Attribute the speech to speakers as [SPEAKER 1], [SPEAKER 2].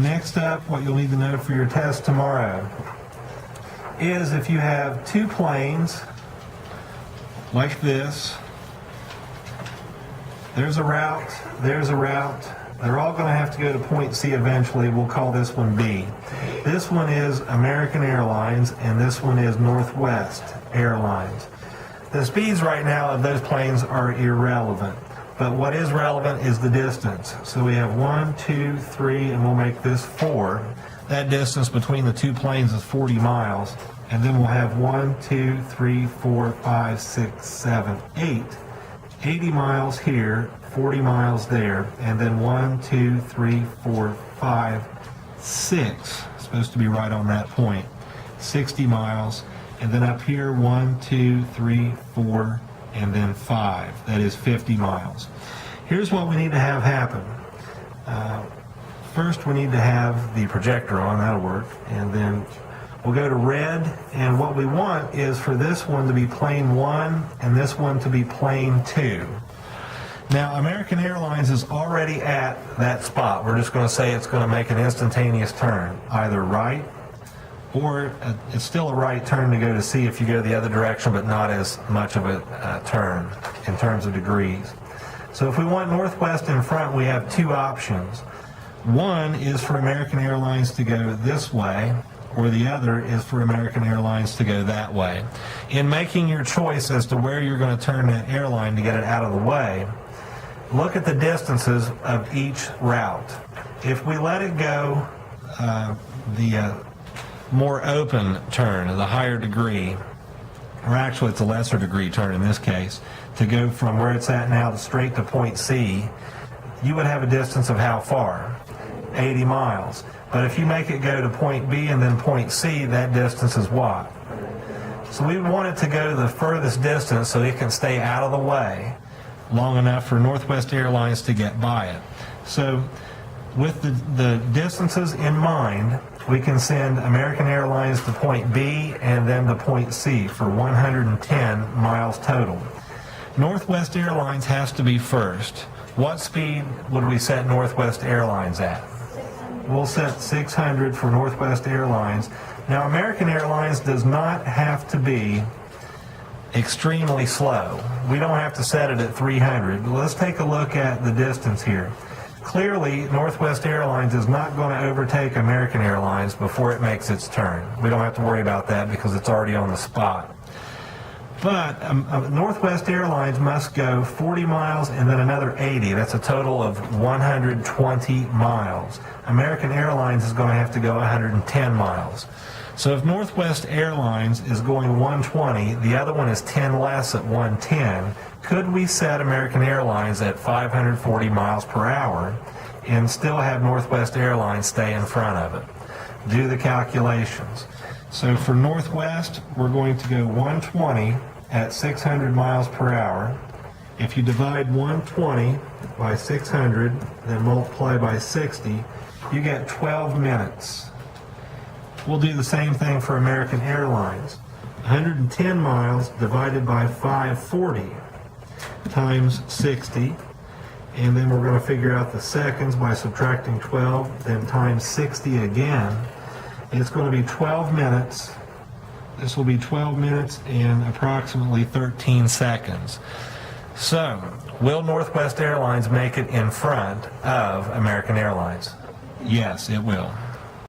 [SPEAKER 1] And next up, what you'll need to know for your test tomorrow is if you have two planes like this, there's a route, they're all going to have to go to point C eventually. We'll call this one B. This one is American Airlines, and this one is Northwest Airlines. The speeds right now of those planes are irrelevant, but what is relevant is the distance. So we have 1, 2, 3, and we'll make this 4. That distance between the two planes is 40 miles, and then we'll have 1, 2, 3, 4, 5, 6, 7, 8. 80 miles here, 40 miles there, and then 1, 2, 3, 4, 5, 6. Supposed to be right on that point. 60 miles, and then up here 1, 2, 3, 4, and then 5. That is 50 miles. Here's what we need to have happen. First, we need to have the projector on. That'll work, and then we'll go to red, and what we want is for this one to be plane 1 and this one to be plane 2. Now, American Airlines is already at that spot. We're just going to say it's going to make an instantaneous turn, either right, or it's still a right turn to go to C if you go the other direction, but not as much of a turn in terms of degrees. So if we want Northwest in front, we have two options. One is for American Airlines to go this way, or the other is for American Airlines to go that way. In making your choice as to where you're going to turn that airline to get it out of the way, look at the distances of each route. If we let it go the more open turn, the higher degree, or actually it's a lesser degree turn in this case, to go from where it's at now straight to point C, you would have a distance of how far? 80 miles. But if you make it go to point B and then point C, that distance is what? So we want it to go the furthest distance so it can stay out of the way long enough for Northwest Airlines to get by it. So with the distances in mind, we can send American Airlines to point B and then to point C for 110 miles total. Northwest Airlines has to be first. What speed would we set Northwest Airlines at? We'll set 600 for Northwest Airlines. Now, American Airlines does not have to be extremely slow. We don't have to set it at 300. Let's take a look at the distance here. Clearly, Northwest Airlines is not going to overtake American Airlines before it makes its turn. We don't have to worry about that because it's already on the spot. But Northwest Airlines must go 40 miles and then another 80. That's a total of 120 miles. American Airlines is going to have to go 110 miles. So if Northwest Airlines is going 120, the other one is 10 less at 110, could we set American Airlines at 540 miles per hour and still have Northwest Airlines stay in front of it? Do the calculations. So for Northwest, we're going to go 120 at 600 miles per hour. If you divide 120 by 600, then multiply by 60, you get 12 minutes. We'll do the same thing for American Airlines. 110 miles divided by 540 times 60, and then we're going to figure out the seconds by subtracting 12, then times 60 again. It's going to be 12 minutes. This will be 12 minutes and approximately 13 seconds. So, will Northwest Airlines make it in front of American Airlines? Yes, it will.